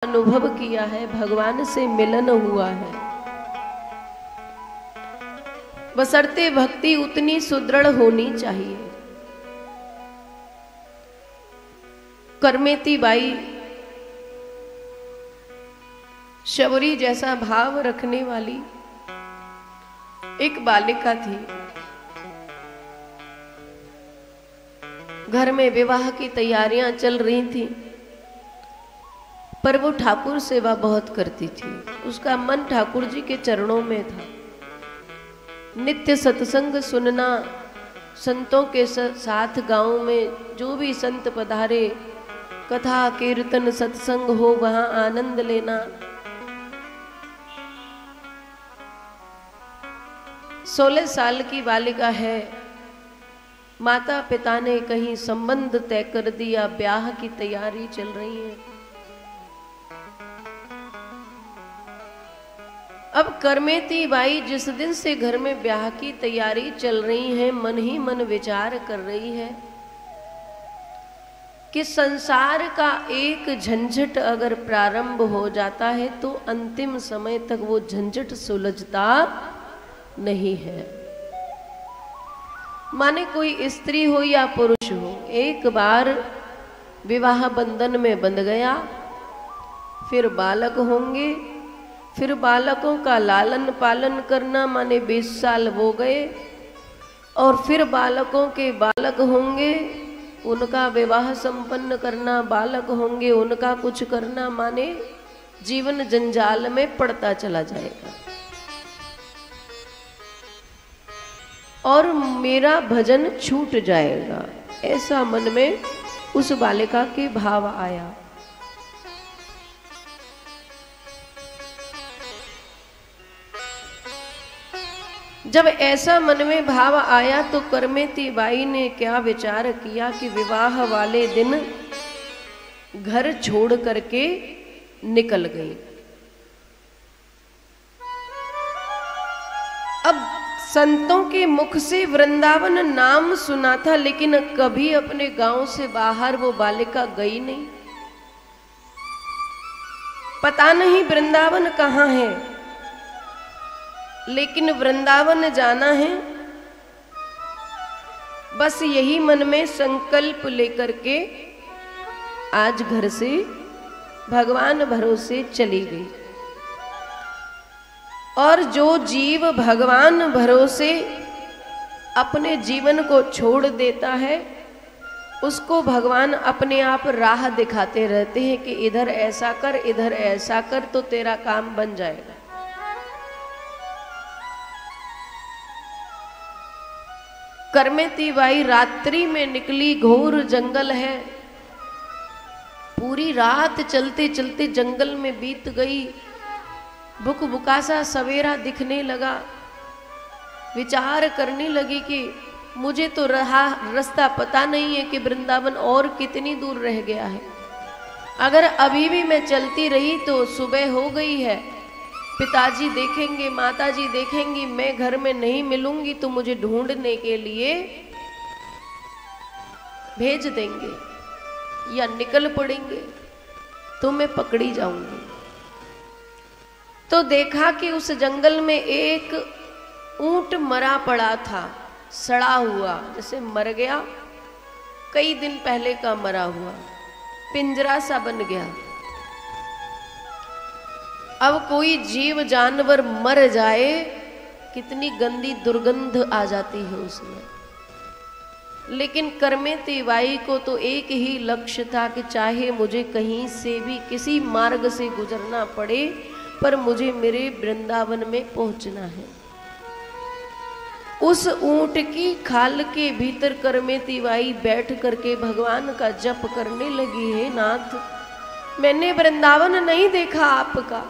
अनुभव किया है, भगवान से मिलन हुआ है। बशर्ते भक्ति उतनी सुदृढ़ होनी चाहिए। करमेती बाई शबरी जैसा भाव रखने वाली एक बालिका थी। घर में विवाह की तैयारियां चल रही थी, पर वो ठाकुर सेवा बहुत करती थी। उसका मन ठाकुर जी के चरणों में था। नित्य सत्संग सुनना, संतों के साथ गांव में जो भी संत पधारे, कथा कीर्तन सत्संग हो वहां आनंद लेना। 16 साल की बालिका है। माता पिता ने कहीं संबंध तय कर दिया, ब्याह की तैयारी चल रही है। अब करमेती बाई जिस दिन से घर में ब्याह की तैयारी चल रही है, मन ही मन विचार कर रही है कि संसार का एक झंझट अगर प्रारंभ हो जाता है तो अंतिम समय तक वो झंझट सुलझता नहीं है। माने कोई स्त्री हो या पुरुष हो, एक बार विवाह बंधन में बंध गया, फिर बालक होंगे, फिर बालकों का लालन पालन करना, माने 20 साल वो गए, और फिर बालकों के बालक होंगे, उनका विवाह संपन्न करना, बालक होंगे उनका कुछ करना, माने जीवन जंजाल में पड़ता चला जाएगा। और मेरा भजन छूट जाएगा, ऐसा मन में उस बालिका के भाव आया। जब ऐसा मन में भाव आया तो करमेती बाई ने क्या विचार किया कि विवाह वाले दिन घर छोड़ करके निकल गई। अब संतों के मुख से वृंदावन नाम सुना था, लेकिन कभी अपने गांव से बाहर वो बालिका गई नहीं। पता नहीं वृंदावन कहाँ है, लेकिन वृंदावन जाना है, बस यही मन में संकल्प लेकर के आज घर से भगवान भरोसे चली गई। और जो जीव भगवान भरोसे अपने जीवन को छोड़ देता है, उसको भगवान अपने आप राह दिखाते रहते हैं कि इधर ऐसा कर, इधर ऐसा कर, तो तेरा काम बन जाएगा। करमेती बाई रात्रि में निकली, घोर जंगल है। पूरी रात चलते चलते जंगल में बीत गई। बुक बुकासा सवेरा दिखने लगा। विचार करने लगी कि मुझे तो रास्ता पता नहीं है कि वृंदावन और कितनी दूर रह गया है। अगर अभी भी मैं चलती रही तो सुबह हो गई है, पिताजी देखेंगे, माताजी देखेंगी, मैं घर में नहीं मिलूंगी तो मुझे ढूंढने के लिए भेज देंगे या निकल पड़ेंगे तो मैं पकड़ी जाऊंगी। तो देखा कि उस जंगल में एक ऊंट मरा पड़ा था, सड़ा हुआ, जैसे मर गया, कई दिन पहले का मरा हुआ, पिंजरा सा बन गया। अब कोई जीव जानवर मर जाए, कितनी गंदी दुर्गंध आ जाती है उसमें। लेकिन करमेती बाई को तो एक ही लक्ष्य था कि चाहे मुझे कहीं से भी किसी मार्ग से गुजरना पड़े, पर मुझे मेरे वृंदावन में पहुंचना है। उस ऊंट की खाल के भीतर करमेती बाई बैठ करके भगवान का जप करने लगी। है नाथ, मैंने वृंदावन नहीं देखा आपका,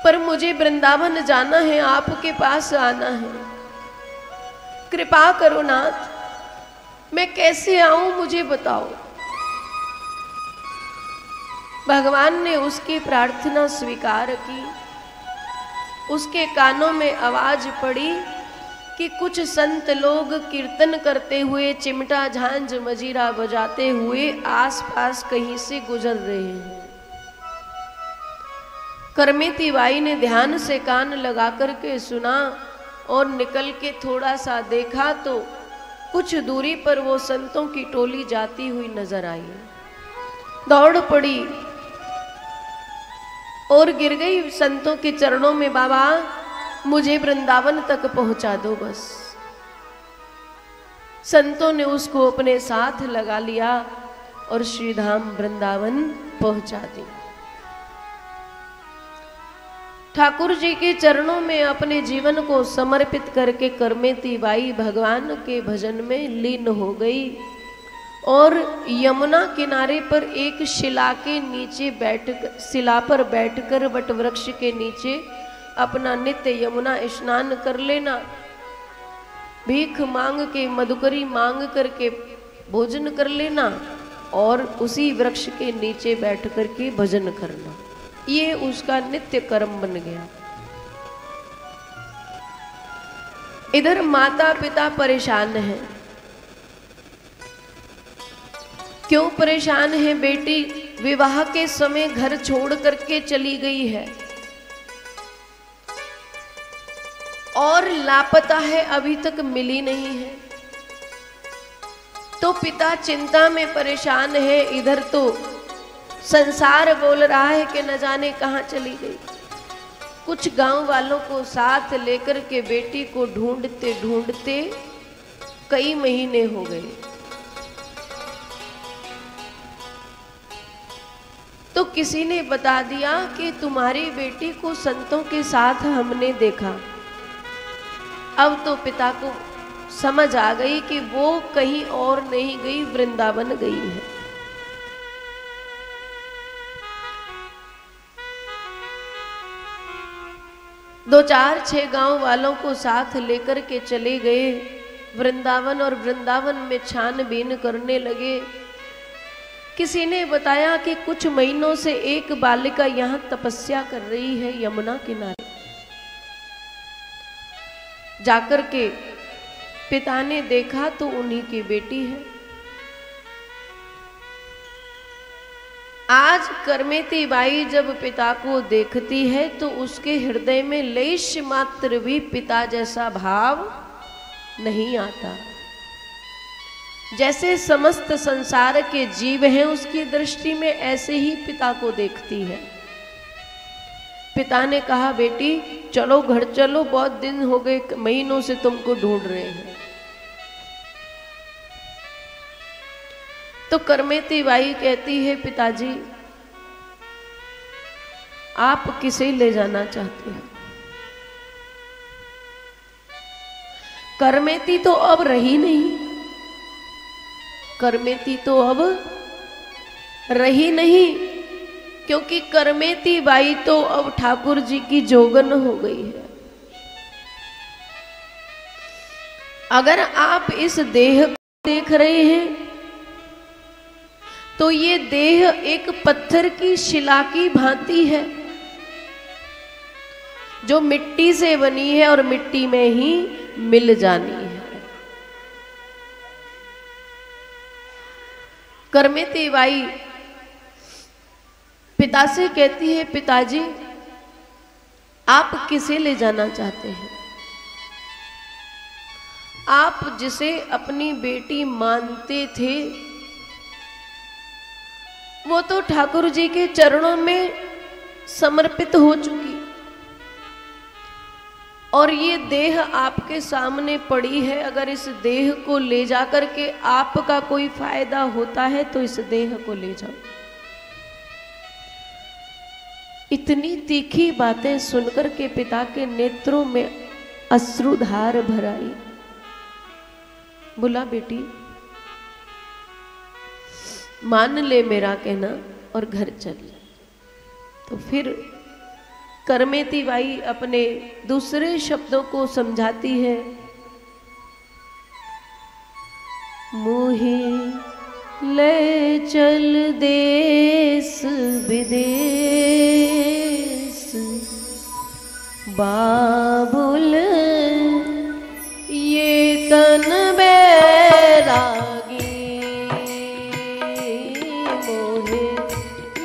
पर मुझे वृंदावन जाना है, आपके पास आना है। कृपा करो नाथ, मैं कैसे आऊं मुझे बताओ। भगवान ने उसकी प्रार्थना स्वीकार की। उसके कानों में आवाज पड़ी कि कुछ संत लोग कीर्तन करते हुए, चिमटा झांझ मजीरा बजाते हुए आसपास कहीं से गुजर रहे हैं। करमेती बाई ने ध्यान से कान लगा करके सुना और निकल के थोड़ा सा देखा तो कुछ दूरी पर वो संतों की टोली जाती हुई नजर आई। दौड़ पड़ी और गिर गई संतों के चरणों में, बाबा मुझे वृंदावन तक पहुंचा दो बस। संतों ने उसको अपने साथ लगा लिया और श्रीधाम वृंदावन पहुंचा दिया। ठाकुर जी के चरणों में अपने जीवन को समर्पित करके करमेती बाई भगवान के भजन में लीन हो गई और यमुना किनारे पर एक शिला के नीचे शिला पर बैठकर वट वृक्ष के नीचे अपना नित्य यमुना स्नान कर लेना, भीख मांग के मधुकरी मांग करके भोजन कर लेना और उसी वृक्ष के नीचे बैठ करके भजन करना, ये उसका नित्य कर्म बन गया। इधर माता पिता परेशान हैं। क्यों परेशान है? बेटी विवाह के समय घर छोड़ करके चली गई है और लापता है, अभी तक मिली नहीं है। तो पिता चिंता में परेशान है। इधर तो संसार बोल रहा है कि न जाने कहां चली गई। कुछ गांव वालों को साथ लेकर के बेटी को ढूंढते ढूंढते कई महीने हो गए। तो किसी ने बता दिया कि तुम्हारी बेटी को संतों के साथ हमने देखा। अब तो पिता को समझ आ गई कि वो कहीं और नहीं गई, वृंदावन गई है। दो चार 6 गांव वालों को साथ लेकर के चले गए वृंदावन और वृंदावन में छानबीन करने लगे। किसी ने बताया कि कुछ महीनों से एक बालिका यहां तपस्या कर रही है यमुना किनारे। जाकर के पिता ने देखा तो उन्हीं की बेटी है। आज करमेती बाई जब पिता को देखती है तो उसके हृदय में लेश मात्र भी पिता जैसा भाव नहीं आता। जैसे समस्त संसार के जीव हैं उसकी दृष्टि में, ऐसे ही पिता को देखती है। पिता ने कहा, बेटी चलो घर चलो, बहुत दिन हो गए, महीनों से तुमको ढूंढ रहे हैं। तो करमेती बाई कहती है, पिताजी आप किसे ले जाना चाहते हैं? करमेती तो अब रही नहीं, करमेती तो अब रही नहीं, क्योंकि करमेती बाई तो अब ठाकुर जी की जोगन हो गई है। अगर आप इस देह को देख रहे हैं तो ये देह एक पत्थर की शिला की भांति है जो मिट्टी से बनी है और मिट्टी में ही मिल जानी है। करमेती बाई पिता से कहती है, पिताजी आप किसे ले जाना चाहते हैं? आप जिसे अपनी बेटी मानते थे वो तो ठाकुर जी के चरणों में समर्पित हो चुकी, और ये देह आपके सामने पड़ी है। अगर इस देह को ले जाकर के आपका कोई फायदा होता है तो इस देह को ले जाओ। इतनी तीखी बातें सुनकर के पिता के नेत्रों में अश्रुधार भर आई। बोला, बेटी मान ले मेरा कहना और घर चल। तो फिर करमेती बाई अपने दूसरे शब्दों को समझाती है, मोहे ले चल देश विदेश बाबुल ये तन बैरागी, मोहे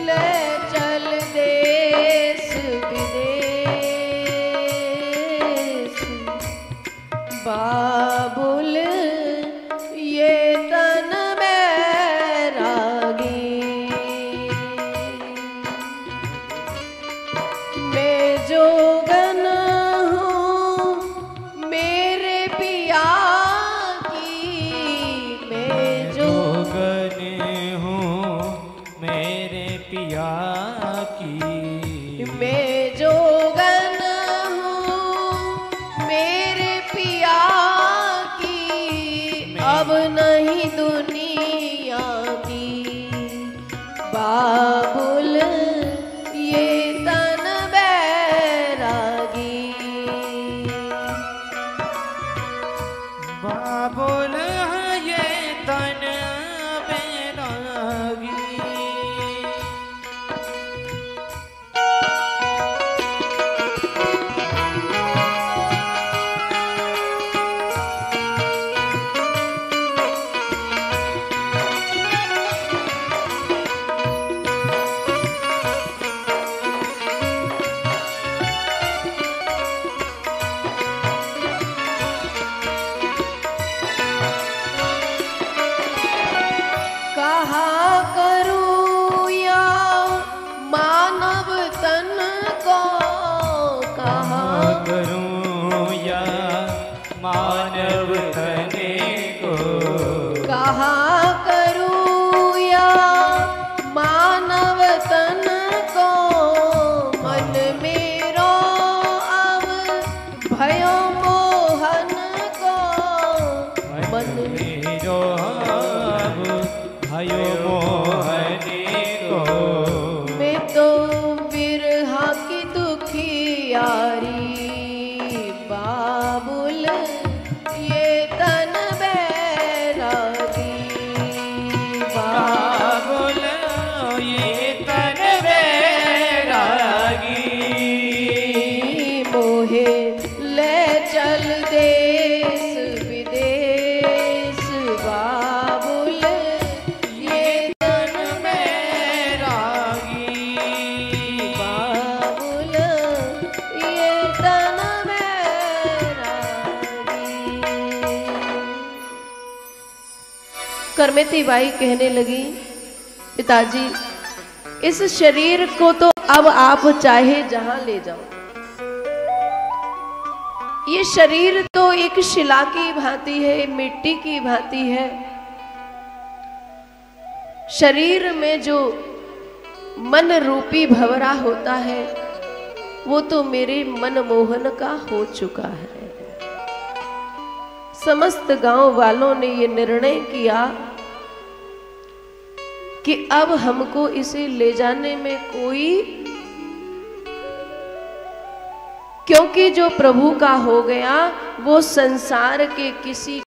ले चल देश की। मैं जोगन हूँ मेरे पिया की, अब नहीं दुनिया की। बाबुल ये तन बैरागी, बाबुल ये तन बैरागी। मानव तने को कहाँ करूँ या मानव तन को, मन मेरो अब भयो मोहन को, मन मेरो अब भयो मोहनी को। मैं तो बिरहा की दुखियारी, बाबुल ये तन बैरागी। बाबुल ये तन बैरागी। मोहे ले चल देश विदेश, बाबुल ये तन बैरागी। बाबुल ये तन करमेती बाई कहने लगी, पिताजी इस शरीर को तो अब आप चाहे जहां ले जाओ। ये शरीर तो एक शिला की भांति है, मिट्टी की भांति है। शरीर में जो मन रूपी भंवरा होता है वो तो मेरे मन मोहन का हो चुका है। समस्त गांव वालों ने ये निर्णय किया कि अब हमको इसे ले जाने में कोई, क्योंकि जो प्रभु का हो गया वो संसार के किसी